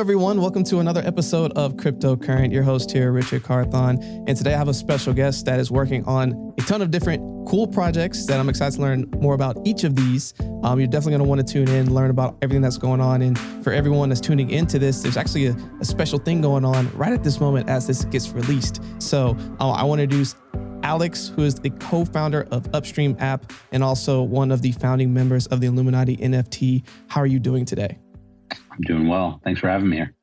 everyone. Welcome to another episode of Cryptocurrent. Your host here, Richard Carthon. And today I have a special guest that is working on a ton of different cool projects that I'm excited to learn more about each of these. You're definitely going to want to tune in, learn about everything that's going on. And for everyone that's tuning into this, there's actually a special thing going on right at this moment as this gets released. So I want to introduce Alex, who is the co-founder of Upstream app and also one of the founding members of the Illuminati NFT. How are you doing today? I'm doing well. Thanks for having me here.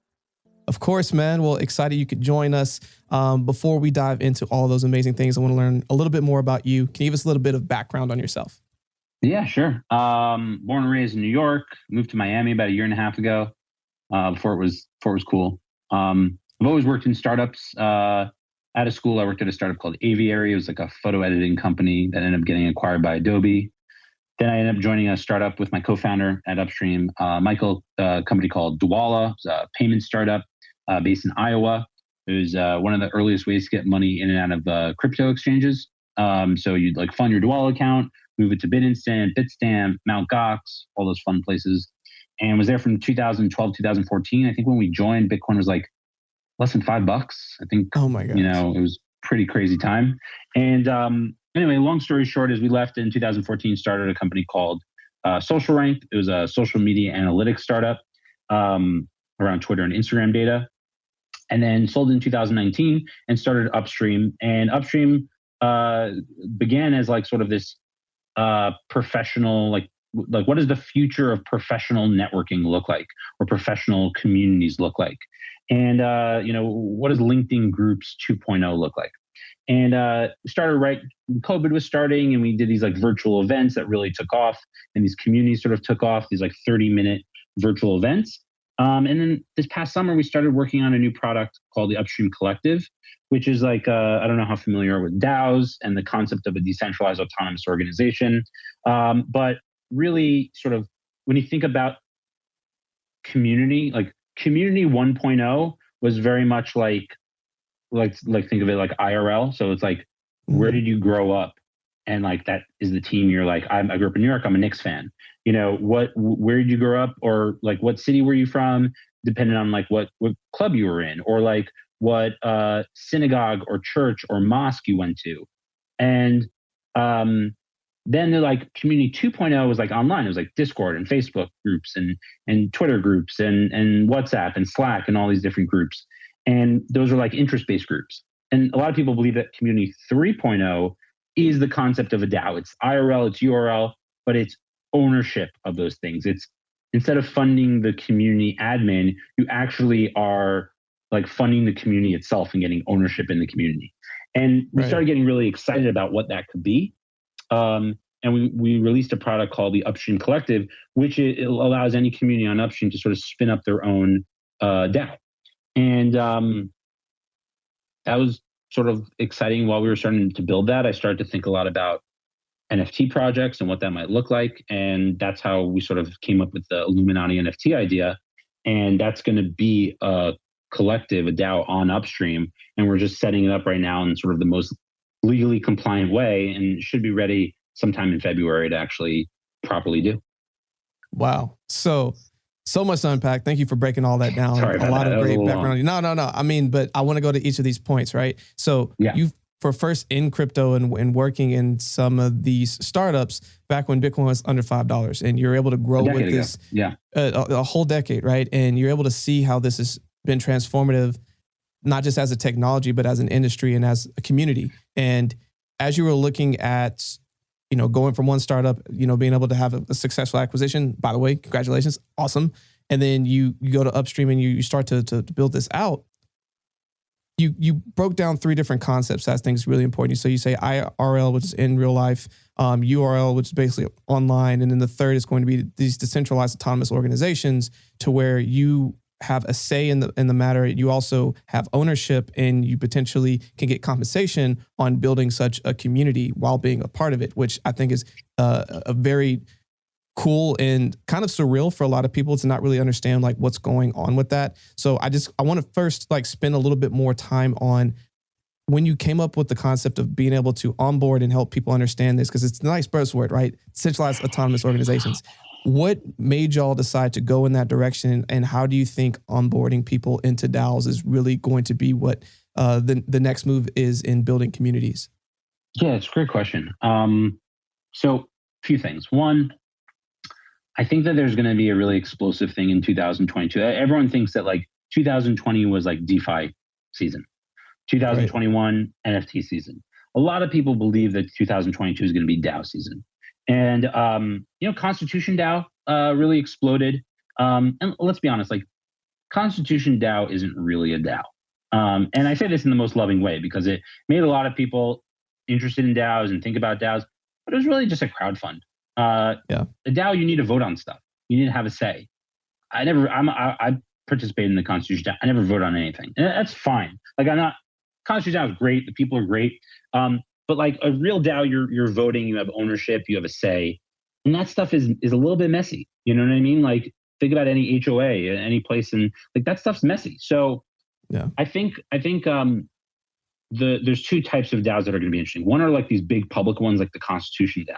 Of course, man. Well, excited you could join us. Before we dive into all those amazing things, I want to learn a little bit more about you. Can you give us a little bit of background on yourself? Yeah, sure. Born and raised in New York, moved to Miami about a year and a half ago. Before it was cool. I've always worked in startups. Out of school, I worked at a startup called Aviary. It was like a photo editing company that ended up getting acquired by Adobe. Then I ended up joining a startup with my co-founder at Upstream, Michael, a company called Dwolla. It's a payment startup based in Iowa. It was one of the earliest ways to get money in and out of crypto exchanges. So you'd like fund your Dwolla account, move it to BitInstant, Bitstamp, Mt. Gox, all those fun places. And was there from 2012, 2014. I think when we joined, Bitcoin was like less than $5. I think, oh my God, it was pretty crazy time. And anyway, long story short is we left in 2014, started a company called SocialRank. It was a social media analytics startup around Twitter and Instagram data. And then sold in 2019 and started Upstream. And Upstream began as like sort of this professional, like what does the future of professional networking look like, or professional communities look like? And, what does LinkedIn Groups 2.0 look like? And started right when COVID was starting, and we did these like virtual events that really took off, and these communities sort of took off, these like 30-minute virtual events. And then this past summer, we started working on a new product called the Upstream Collective, which is like, I don't know how familiar you are with DAOs and the concept of a decentralized autonomous organization. But really sort of when you think about community, like Community 1.0 was very much like think of it like IRL. So it's like, where did you grow up? And like, that is the team you're like, I grew up in New York, I'm a Knicks fan. Where did you grow up? Or like, what city were you from? Depending on like what club you were in, or like what synagogue or church or mosque you went to. And then they're like Community 2.0 was like online. It was like Discord and Facebook groups and Twitter groups and WhatsApp and Slack and all these different groups. And those are like interest-based groups. And a lot of people believe that Community 3.0 is the concept of a DAO. It's IRL, it's URL, but it's ownership of those things. It's instead of funding the community admin, you actually are like funding the community itself and getting ownership in the community. And we started getting really excited about what that could be. And we released a product called the Upstream Collective, which it allows any community on Upstream to sort of spin up their own DAO. And that was sort of exciting. While we were starting to build that, I started to think a lot about NFT projects and what that might look like. And that's how we sort of came up with the Illuminati NFT idea. And that's going to be a collective, a DAO on Upstream. And we're just setting it up right now in sort of the most legally compliant way, and should be ready sometime in February to actually properly do. Wow. So much to unpack. Thank you for breaking all that down. Sorry about a lot that. of great background. Long. No. I mean, but I want to go to each of these points, right? So you for first in crypto and working in some of these startups back when Bitcoin was under $5, and you're able to grow with this a whole decade, right? And you're able to see how this has been transformative, not just as a technology, but as an industry and as a community. And as you were looking at, going from one startup, being able to have a successful acquisition, by the way, congratulations, awesome. And then you go to Upstream and you start to build this out. You broke down three different concepts. That I think is really important. So you say IRL, which is in real life, URL, which is basically online. And then the third is going to be these decentralized autonomous organizations, to where you have a say in the matter. You also have ownership, and you potentially can get compensation on building such a community while being a part of it, which I think is a very cool and kind of surreal for a lot of people to not really understand like what's going on with that. So I want to first like spend a little bit more time on when you came up with the concept of being able to onboard and help people understand this, because it's a nice buzzword, right? Centralized autonomous organizations. What made y'all decide to go in that direction, and how do you think onboarding people into DAOs is really going to be what the next move is in building communities? Yeah, it's a great question. So a few things. One, I think that there's going to be a really explosive thing in 2022. Everyone thinks that like 2020 was like DeFi season, 2021 right. NFT season. A lot of people believe that 2022 is going to be DAO season. And, Constitution DAO really exploded. And let's be honest, like Constitution DAO isn't really a DAO. And I say this in the most loving way because it made a lot of people interested in DAOs and think about DAOs, but it was really just a crowd fund. A DAO, you need to vote on stuff. You need to have a say. I participated in the Constitution DAO. I never vote on anything. And that's fine. Like Constitution DAO is great. The people are great. But like a real DAO, you're voting, you have ownership, you have a say. And that stuff is a little bit messy. You know what I mean? Like think about any HOA, any place, and like that stuff's messy. So I think there's two types of DAOs that are going to be interesting. One are like these big public ones like the Constitution DAO.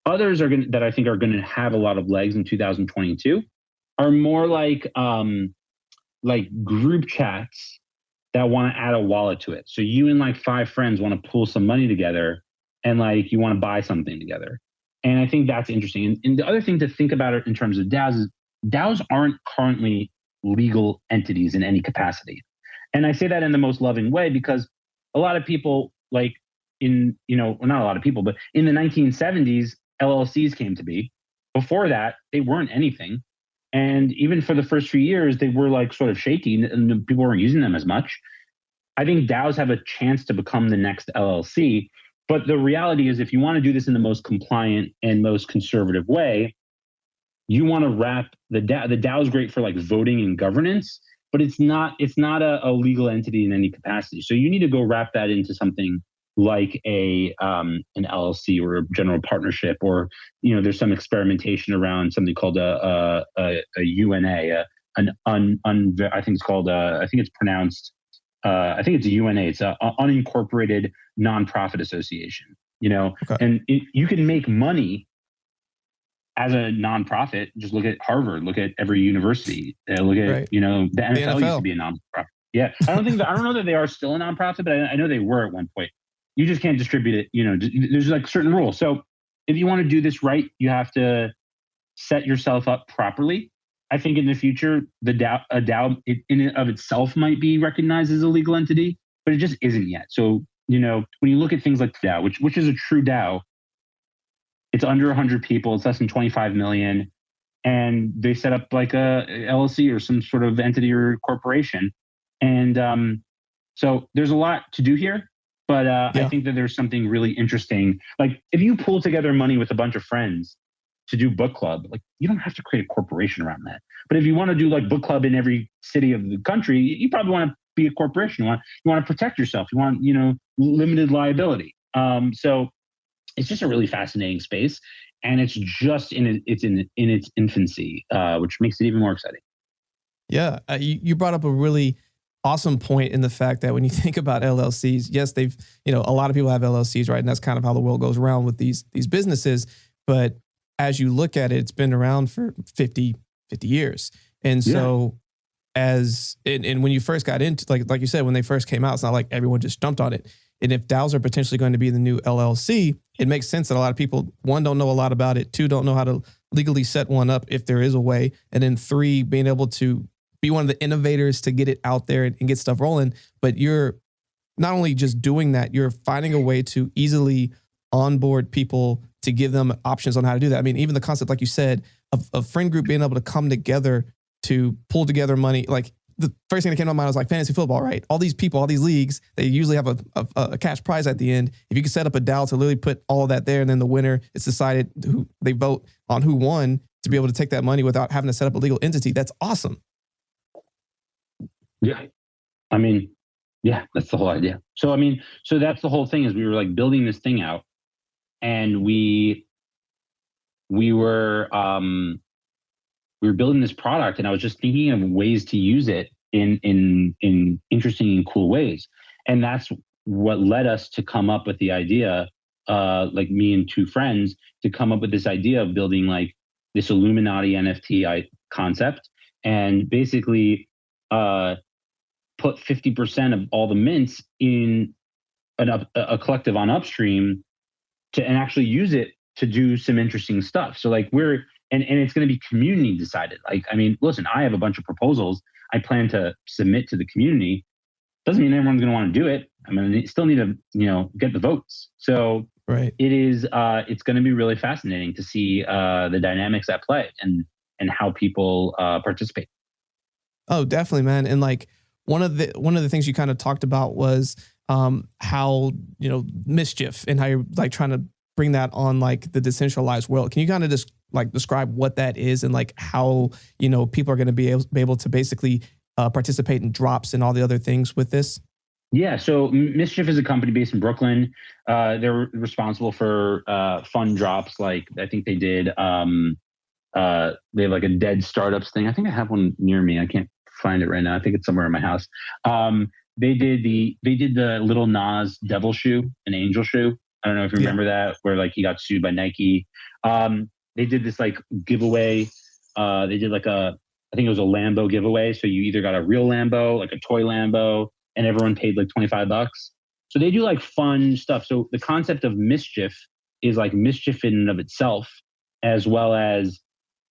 Others that I think are going to have a lot of legs in 2022 are more like group chats that want to add a wallet to it. So you and like 5 friends want to pool some money together and like you want to buy something together. And I think that's interesting. And the other thing to think about it in terms of DAOs is DAOs aren't currently legal entities in any capacity. And I say that in the most loving way because a lot of people not a lot of people, but in the 1970s, LLCs came to be. Before that, they weren't anything. And even for the first few years, they were like sort of shaky and people weren't using them as much. I think DAOs have a chance to become the next LLC. But the reality is if you want to do this in the most compliant and most conservative way, you want to wrap the DAO is great for like voting and governance, but it's not a legal entity in any capacity. So you need to go wrap that into something like an LLC or a general partnership, or there's some experimentation around something called a UNA, I think it's called I think it's pronounced I think it's a UNA. It's an unincorporated nonprofit association. And you can make money as a nonprofit. Just look at Harvard. Look at every university. Look at the NFL used to be a nonprofit. Yeah, I don't know that they are still a nonprofit, but I know they were at one point. You just can't distribute it. There's like certain rules. So if you want to do this right, you have to set yourself up properly. I think in the future, a DAO in and of itself might be recognized as a legal entity, but it just isn't yet. So, when you look at things like DAO, which is a true DAO, it's under 100 people, it's less than 25 million, and they set up like a LLC or some sort of entity or corporation. And so there's a lot to do here. But I think that there's something really interesting. Like if you pull together money with a bunch of friends to do book club, like you don't have to create a corporation around that. But if you want to do like book club in every city of the country, you probably want to be a corporation. You want to protect yourself. You want, limited liability. So it's just a really fascinating space, and it's just in its infancy, which makes it even more exciting. Yeah, you brought up a really awesome point in the fact that when you think about LLCs, yes, they've, a lot of people have LLCs, right? And that's kind of how the world goes around with these businesses. But as you look at it, it's been around for 50 years. And so and when you first got into, like you said, when they first came out, it's not like everyone just jumped on it. And if DAOs are potentially going to be the new LLC, it makes sense that a lot of people, 1, don't know a lot about it, 2, don't know how to legally set one up if there is a way. And then 3, being able to be one of the innovators to get it out there and get stuff rolling. But you're not only just doing that, you're finding a way to easily onboard people to give them options on how to do that. I mean, even the concept, like you said, of a friend group being able to come together to pull together money. Like the first thing that came to my mind was like fantasy football, right? All these people, all these leagues, they usually have a cash prize at the end. If you could set up a DAO to literally put all of that there, and then the winner, it's decided who they vote on who won to be able to take that money without having to set up a legal entity. That's awesome. Yeah. I mean, yeah, that's the whole idea. So, so that's the whole thing is we were like building this thing out, and we were building this product, and I was just thinking of ways to use it in interesting and cool ways. And that's what led us to come up with the idea, like me and 2 friends, to come up with this idea of building like this Illuminati NFT concept, and basically put 50% of all the mints in a collective on Upstream and actually use it to do some interesting stuff. So like and it's going to be community decided. Like, I mean, listen, I have a bunch of proposals I plan to submit to the community. Doesn't mean everyone's going to want to do it. I mean, you still need to, get the votes. So right. It's going to be really fascinating to see the dynamics at play and how people participate. Oh, definitely, man. And like one of the things you kind of talked about was how, Mischief and how you're like trying to bring that on like the decentralized world. Can you kind of just like describe what that is and like how, people are going to be able to basically participate in drops and all the other things with this? Yeah. So Mischief is a company based in Brooklyn. They're responsible for fun drops. Like I think they did, they have like a dead startups thing. I think I have one near me. I can't find it right now. I think it's somewhere in my house. They did the Lil Nas Devil shoe, an angel shoe. I don't know if you remember that, where like he got sued by Nike. They did this like giveaway. They did like I think it was a Lambo giveaway. So you either got a real Lambo, like a toy Lambo, and everyone paid like $25. So they do like fun stuff. So the concept of Mischief is like mischief in and of itself, as well as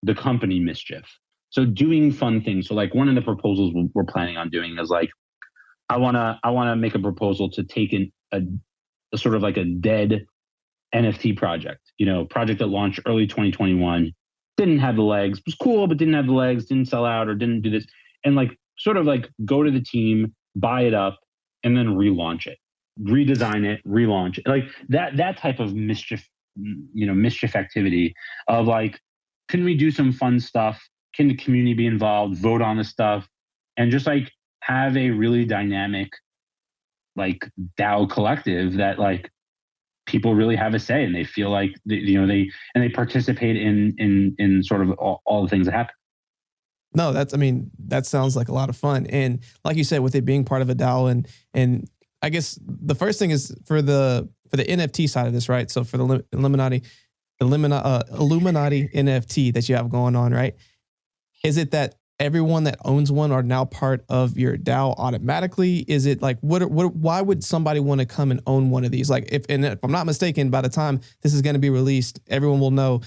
the company Mischief. So doing fun things. So like one of the proposals we're planning on doing is like, I want to make a proposal to take a sort of like a dead NFT project, project that launched early 2021, didn't have the legs, was cool, but didn't have the legs, didn't sell out or didn't do this. And like, sort of like go to the team, buy it up, and then relaunch it, redesign it, relaunch it. Like that type of mischief activity of like, can we do some fun stuff? Can the community be involved, vote on the stuff, and just like have a really dynamic like DAO collective that like people really have a say and they feel like they participate in sort of all the things that happen. No, that sounds like a lot of fun. And like you said, with it being part of a DAO and I guess the first thing is for the NFT side of this, right? So for the Illuminati NFT that you have going on, right? Is it that everyone that owns one are now part of your DAO automatically? Is it like why would somebody want to come and own one of these? Like if I'm not mistaken, by the time this is going to be released, everyone will know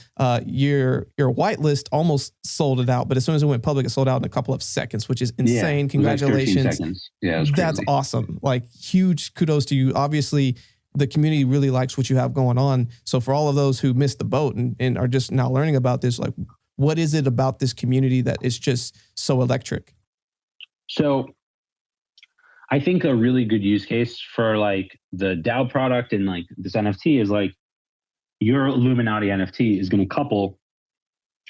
your whitelist almost sold it out, but as soon as it went public, it sold out in a couple of seconds, which is insane. Yeah, congratulations. Like 13 seconds. Yeah, that's awesome. Like huge kudos to you. Obviously, the community really likes what you have going on. So for all of those who missed the boat and are just now learning about this, like what is it about this community that is just so electric? So I think a really good use case for like the DAO product and like this NFT is like your Illuminati NFT is going to couple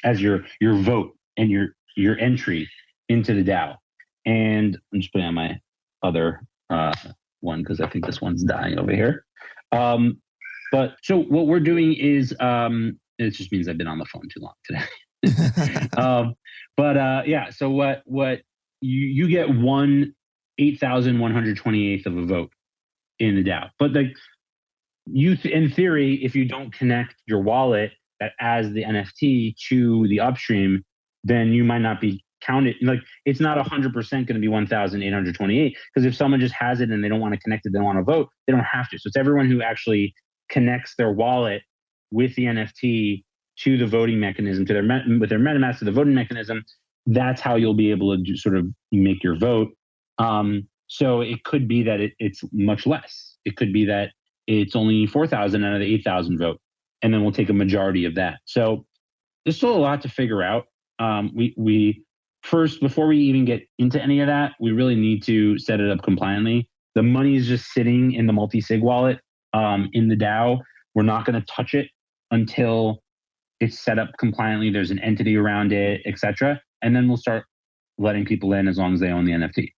as your vote and your entry into the DAO. And I'm just putting on my other one because I think this one's dying over here. But so what we're doing is it just means I've been on the phone too long today. So what you get 8,128th of a vote in the DAO, but like in theory, if you don't connect your wallet that as the NFT to the Upstream, then you might not be counted. Like it's not 100% going to be 1,828 because if someone just has it and they don't want to connect it, they don't want to vote, they don't have to. So it's everyone who actually connects their wallet with the NFT to the voting mechanism, with their MetaMask to the voting mechanism. That's how you'll be able to sort of make your vote. So it could be that it's much less. It could be that it's only 4,000 out of the 8,000 vote, and then we'll take a majority of that. So there's still a lot to figure out. We first, before we even get into any of that, we really need to set it up compliantly. The money is just sitting in the multi-sig wallet in the DAO. We're not going to touch it until it's set up compliantly. There's an entity around it, etc. And then we'll start letting people in as long as they own the NFT.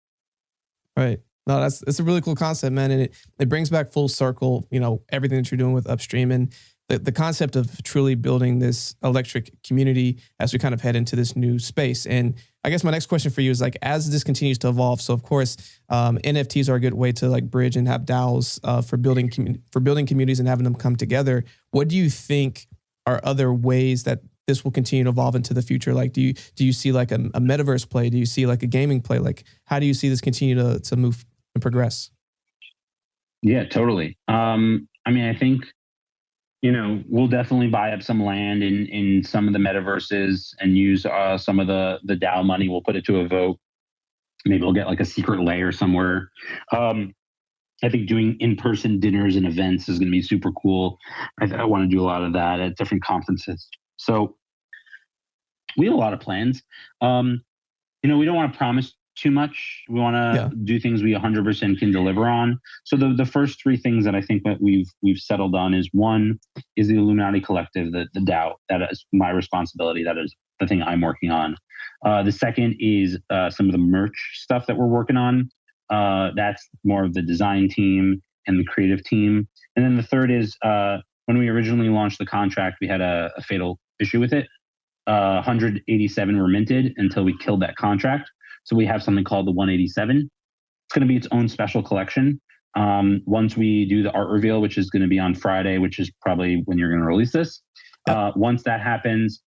Right. No, it's a really cool concept, man. And it brings back full circle, everything that you're doing with Upstream and the concept of truly building this electric community as we kind of head into this new space. And I guess my next question for you is like, as this continues to evolve, so of course, NFTs are a good way to like bridge and have DAOs for building communities and having them come together. What do you think are other ways that this will continue to evolve into the future? Like, do you see like a metaverse play? Do you see like a gaming play? Like, how do you see this continue to move and progress? Yeah, totally. I mean, I think, we'll definitely buy up some land in some of the metaverses and use some of the DAO money. We'll put it to a vote. Maybe we'll get like a secret layer somewhere. I think doing in-person dinners and events is going to be super cool. I want to do a lot of that at different conferences. So we have a lot of plans. We don't want to promise too much. We want to do things we 100% can deliver on. So the first three things that I think that we've settled on is, one is the Illuminati Collective, the DAO. That is my responsibility. That is the thing I'm working on. The second is some of the merch stuff that we're working on. That's more of the design team and the creative team. And then the third is when we originally launched the contract, we had a fatal issue with it. 187 were minted until we killed that contract. So we have something called the 187. It's going to be its own special collection. Once we do the art reveal, which is going to be on Friday, which is probably when you're going to release this. Once that happens,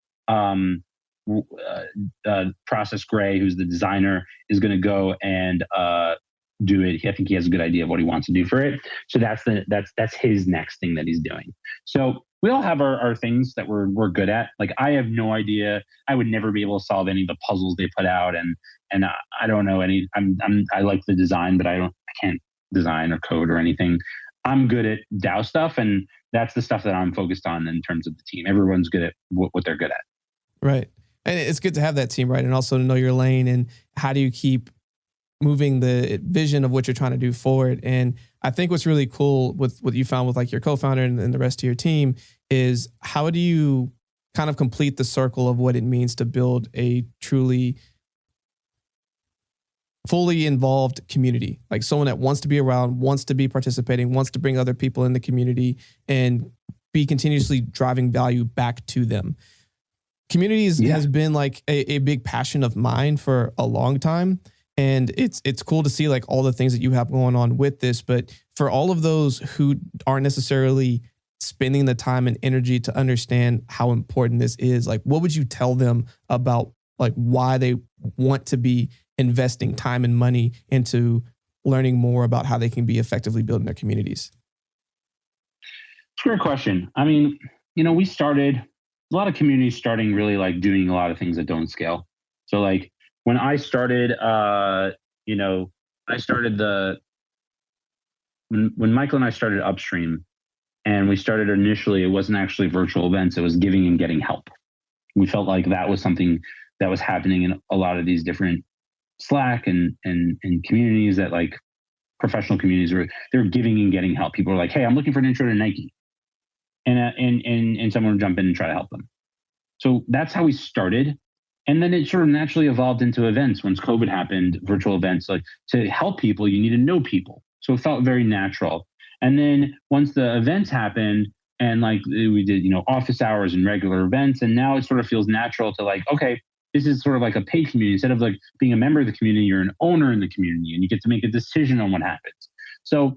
Process Gray, who's the designer, is going to go and do it. I think he has a good idea of what he wants to do for it. So that's his next thing that he's doing. So we all have our things that we're good at. Like, I have no idea. I would never be able to solve any of the puzzles they put out, and I don't know any. I like the design, but I can't design or code or anything. I'm good at DAO stuff, and that's the stuff that I'm focused on in terms of the team. Everyone's good at what they're good at. Right. And it's good to have that team, right? And also to know your lane and how do you keep moving the vision of what you're trying to do forward. And I think what's really cool with what you found with like your co-founder and the rest of your team is, how do you kind of complete the circle of what it means to build a truly fully involved community, like someone that wants to be around, wants to be participating, wants to bring other people in the community and be continuously driving value back to them. Communities has been like a big passion of mine for a long time. And it's cool to see like all the things that you have going on with this. But for all of those who aren't necessarily spending the time and energy to understand how important this is, like, what would you tell them about like why they want to be investing time and money into learning more about how they can be effectively building their communities? It's a great question. I mean, we started a lot of communities starting really like doing a lot of things that don't scale. So like when I started, when Michael and I started Upstream, and we started initially, it wasn't actually virtual events. It was giving and getting help. We felt like that was something that was happening in a lot of these different Slack and communities, that like professional communities where they're giving and getting help. People are like, hey, I'm looking for an intro to Nike. And someone would jump in and try to help them. So that's how we started. And then it sort of naturally evolved into events. Once COVID happened, virtual events, like to help people, you need to know people. So it felt very natural. And then once the events happened and like we did, office hours and regular events, and now it sort of feels natural to like, okay, this is sort of like a paid community. Instead of like being a member of the community, you're an owner in the community and you get to make a decision on what happens. So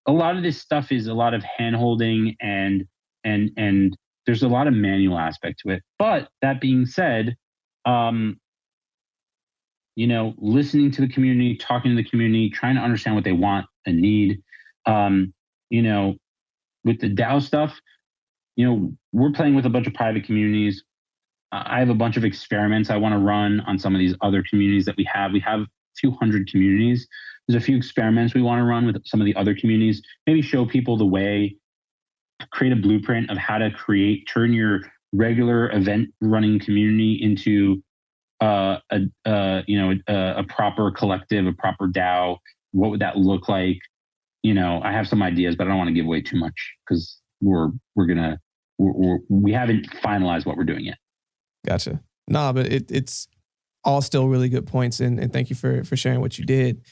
a lot of this stuff is a lot of hand-holding and there's a lot of manual aspect to it. But that being said, listening to the community, talking to the community, trying to understand what they want and need. With the DAO stuff, we're playing with a bunch of private communities. I have a bunch of experiments I want to run on some of these other communities that we have. We have a few hundred communities. There's a few experiments we want to run with some of the other communities, maybe show people the way, create a blueprint of how to turn your regular event running community into a proper collective, a proper DAO. What would that look like? I have some ideas, but I don't want to give away too much because we haven't finalized what we're doing yet. Gotcha. No, but it's all still really good points, and thank you for sharing what you did.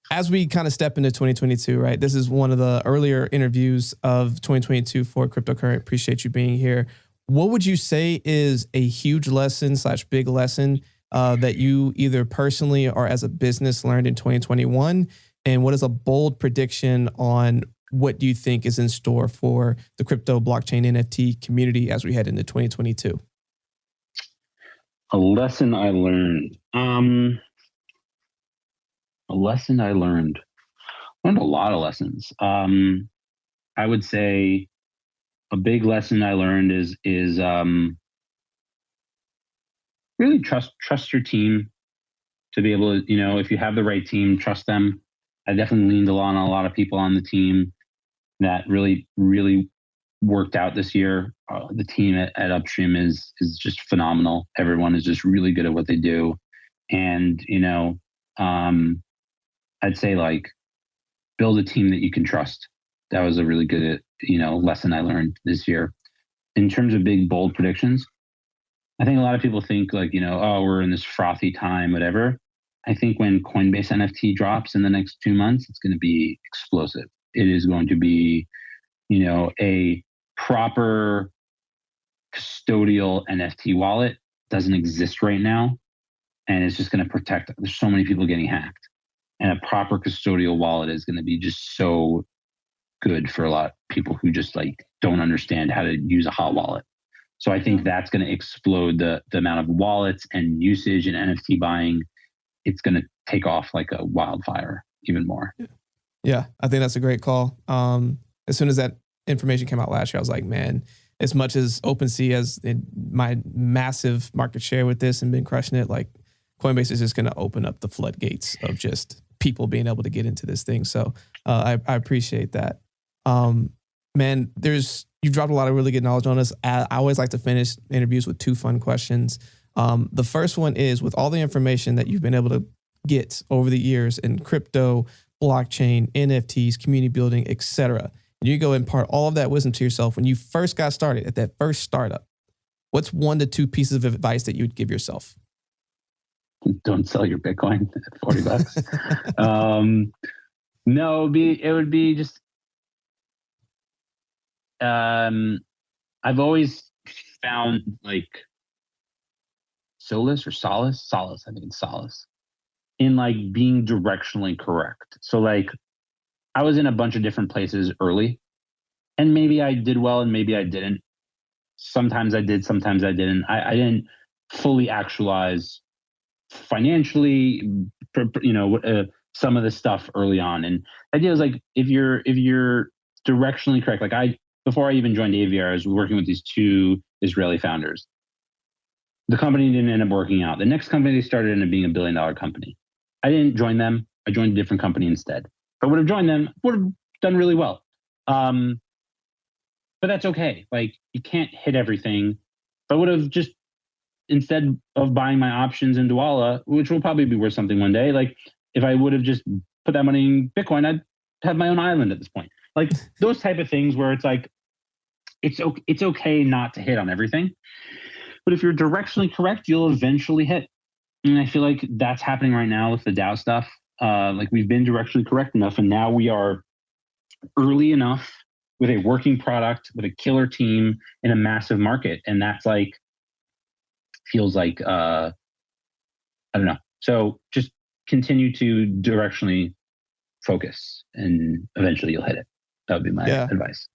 As we kind of step into 2022, right? This is one of the earlier interviews of 2022 for Cryptocurrent. Appreciate you being here. What would you say is a huge lesson / big lesson that you either personally or as a business learned in 2021? And what is a bold prediction on what do you think is in store for the crypto blockchain NFT community as we head into 2022? A lesson I learned. A lesson I learned. I learned a lot of lessons. I would say a big lesson I learned is really trust your team to be able to, if you have the right team, trust them. I definitely leaned on a lot of people on the team that really, really worked out this year. The team at Upstream is just phenomenal. Everyone is just really good at what they do. And, I'd say build a team that you can trust. That was a really good, lesson I learned this year. In terms of big, bold predictions, I think a lot of people think oh, we're in this frothy time, whatever. I think when Coinbase NFT drops in the next 2 months, it's going to be explosive. It is going to be, a proper custodial NFT wallet. Doesn't exist right now. And it's just going to protect. There's so many people getting hacked. And a proper custodial wallet is going to be just so good for a lot of people who just don't understand how to use a hot wallet. So I think that's going to explode the amount of wallets and usage and NFT buying. It's going to take off like a wildfire even more. Yeah, I think that's a great call. As soon as that information came out last year, I was like, man, as much as OpenSea has my massive market share with this and been crushing it, Coinbase is just going to open up the floodgates of just people being able to get into this thing. So I appreciate that. Man, you've dropped a lot of really good knowledge on us. I always like to finish interviews with 2 fun questions. The first one is, with all the information that you've been able to get over the years in crypto, blockchain, NFTs, community building, etc., and you go impart all of that wisdom to yourself when you first got started at that first startup, what's 1 to 2 pieces of advice that you would give yourself? Don't sell your Bitcoin at $40. No, it would be just, I've always found solace, I think it's solace, in being directionally correct. So I was in a bunch of different places early, and maybe I did well and maybe I didn't. Sometimes I did, sometimes I didn't. I didn't fully actualize financially, some of the stuff early on. And the idea is if you're directionally correct, before I even joined AVR, I was working with these 2 Israeli founders. The company didn't end up working out. The next company they started ended up being $1 billion company. I didn't join them. I joined a different company instead. If I would have joined them, would have done really well. But that's okay. You can't hit everything. If I would have just, instead of buying my options in Dwolla, which will probably be worth something one day, if I would have just put that money in Bitcoin, I'd have my own island at this point. Those type of things where it's okay not to hit on everything. But if you're directionally correct, you'll eventually hit. And I feel like that's happening right now with the DAO stuff. We've been directionally correct enough, and now we are early enough with a working product, with a killer team in a massive market. And that's feels I don't know. So just continue to directionally focus, and eventually you'll hit it. That would be my advice.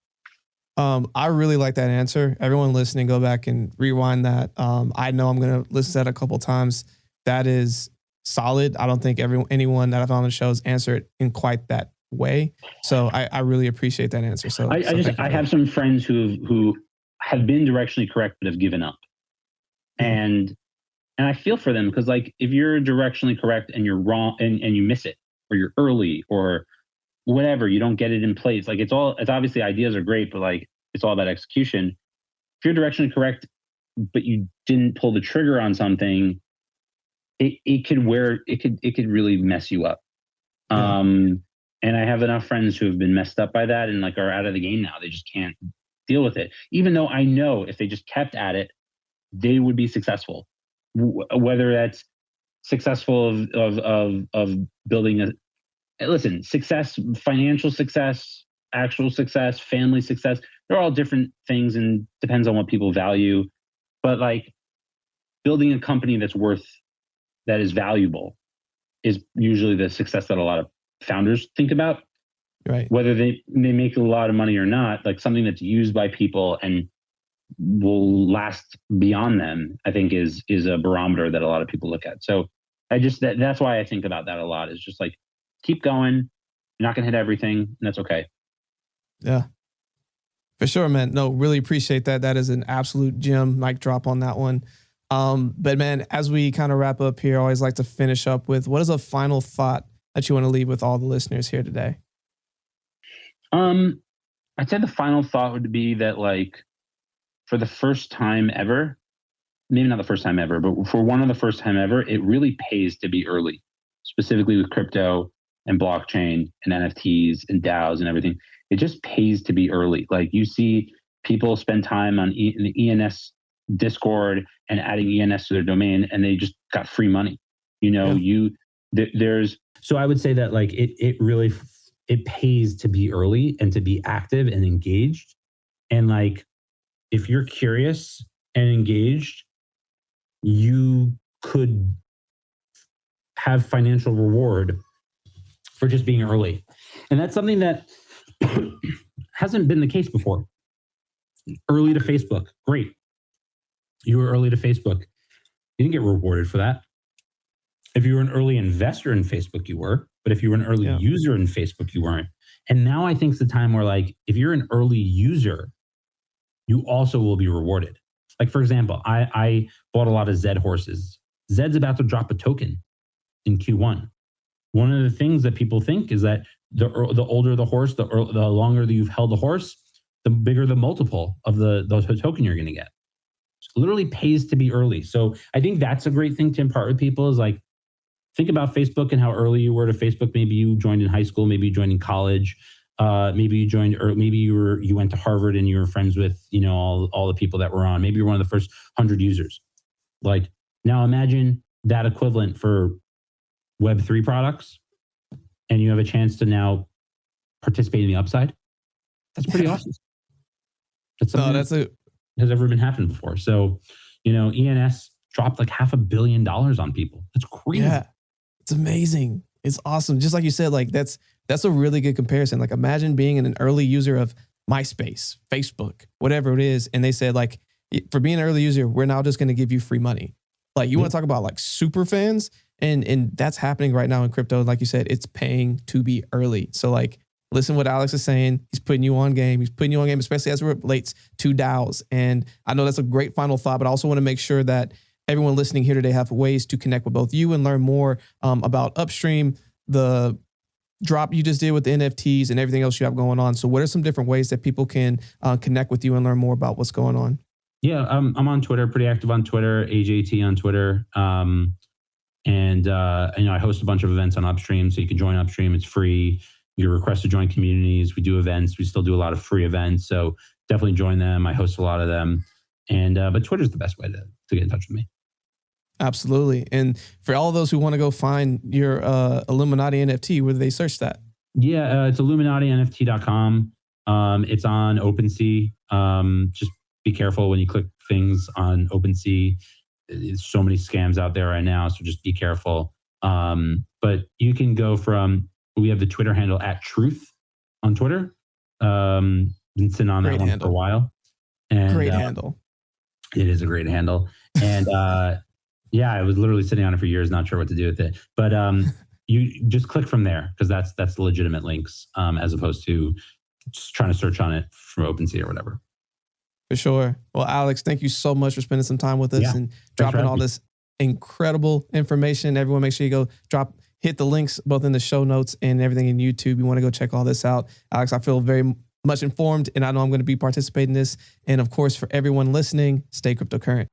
I really like that answer. Everyone listening, go back and rewind that. I know I'm going to listen to that a couple times. That is solid. I don't think anyone that I've on the show has answered in quite that way. So I really appreciate that answer. So I have some friends who have been directionally correct but have given up, and I feel for them, because if you're directionally correct and you're wrong and you miss it, or you're early, or whatever, you don't get it in place. It's obviously ideas are great, but it's all about execution. If you're directionally correct, but you didn't pull the trigger on something, it could really mess you up. Yeah. And I have enough friends who have been messed up by that and are out of the game now. They just can't deal with it. Even though I know if they just kept at it, they would be successful. Whether that's successful of building success, financial success, actual success, family success, they're all different things and depends on what people value. But building a company that is valuable is usually the success that a lot of founders think about. Right. Whether they make a lot of money or not, like something that's used by people and will last beyond them, I think is a barometer that a lot of people look at. So that's why I think about that a lot, is just like, keep going. You're not going to hit everything, and that's okay. Yeah, for sure, man. No, really appreciate that. That is an absolute gem. Mic drop on that one. But man, as we kind of wrap up here, I always like to finish up with, what is a final thought that you want to leave with all the listeners here today? I'd say the final thought would be that, like, for the first time ever, maybe not the first time ever, but for one of the first time ever, it really pays to be early, specifically with crypto and blockchain and NFTs and DAOs and everything. It just pays to be early. Like, you see people spend time on in the ENS Discord and adding ENS to their domain, and they just got free money. You know, there's. So I would say that, like, it really pays to be early and to be active and engaged. And, like, if you're curious and engaged, you could have financial reward for just being early. And that's something that hasn't been the case before. Early to Facebook, great. You were early to Facebook. You didn't get rewarded for that. If you were an early investor in Facebook, you were. But if you were an early user in Facebook, you weren't. And now I think it's the time where, like, if you're an early user, you also will be rewarded. Like, for example, I bought a lot of Zed horses. Zed's about to drop a token in Q1. One of the things that people think is that the older the horse, the longer that you've held the horse, the bigger the multiple of the token you're going to get. It literally pays to be early. So I think that's a great thing to impart with people, is, like, think about Facebook and how early you were to Facebook. Maybe you joined in high school, maybe you joined in college, maybe you joined, or maybe you went to Harvard and you were friends with, you know, all the people that were on. Maybe you're one of the first 100 users. Like, now imagine that equivalent for Web3 products, and you have a chance to now participate in the upside. That's pretty awesome. That's something has ever been happened before. So, you know, ENS dropped like $500 million on people. That's crazy. Yeah, it's amazing. It's awesome. Just like you said, like, that's a really good comparison. Like, imagine being an early user of MySpace, Facebook, whatever it is, and they said, like, for being an early user, we're now just going to give you free money. Like, you want to talk about, like, super fans, and that's happening right now in crypto. Like you said, it's paying to be early. So, like, listen to what Alex is saying. He's putting you on game. He's putting you on game, especially as it relates to DAOs. And I know that's a great final thought, but I also want to make sure that everyone listening here today have ways to connect with both you and learn more about Upstream, the drop you just did with the NFTs, and everything else you have going on. So what are some different ways that people can connect with you and learn more about what's going on? Yeah, I'm on Twitter, pretty active on Twitter, AJT on Twitter. And you know, I host a bunch of events on Upstream, so you can join Upstream. It's free. You request to join communities. We do events. We still do a lot of free events. So definitely join them. I host a lot of them. And but Twitter's the best way to get in touch with me. Absolutely. And for all those who want to go find your Illuminati NFT, where do they search that? Yeah, it's IlluminatiNFT.com. It's on OpenSea. Just be careful when you click things on OpenSea. There's so many scams out there right now, so just be careful. But you can go from, we have the Twitter handle @Truth on Twitter. Been sitting on that one for a while. And, great handle. It is a great handle. And yeah, I was literally sitting on it for years, not sure what to do with it. But you just click from there, because that's legitimate links, as opposed to just trying to search on it from OpenSea or whatever. For sure. Well, Alex, thank you so much for spending some time with us and dropping all this incredible information. Everyone, make sure you go hit the links both in the show notes and everything in YouTube. You want to go check all this out. Alex, I feel very much informed, and I know I'm going to be participating in this. And of course, for everyone listening, stay cryptocurrent.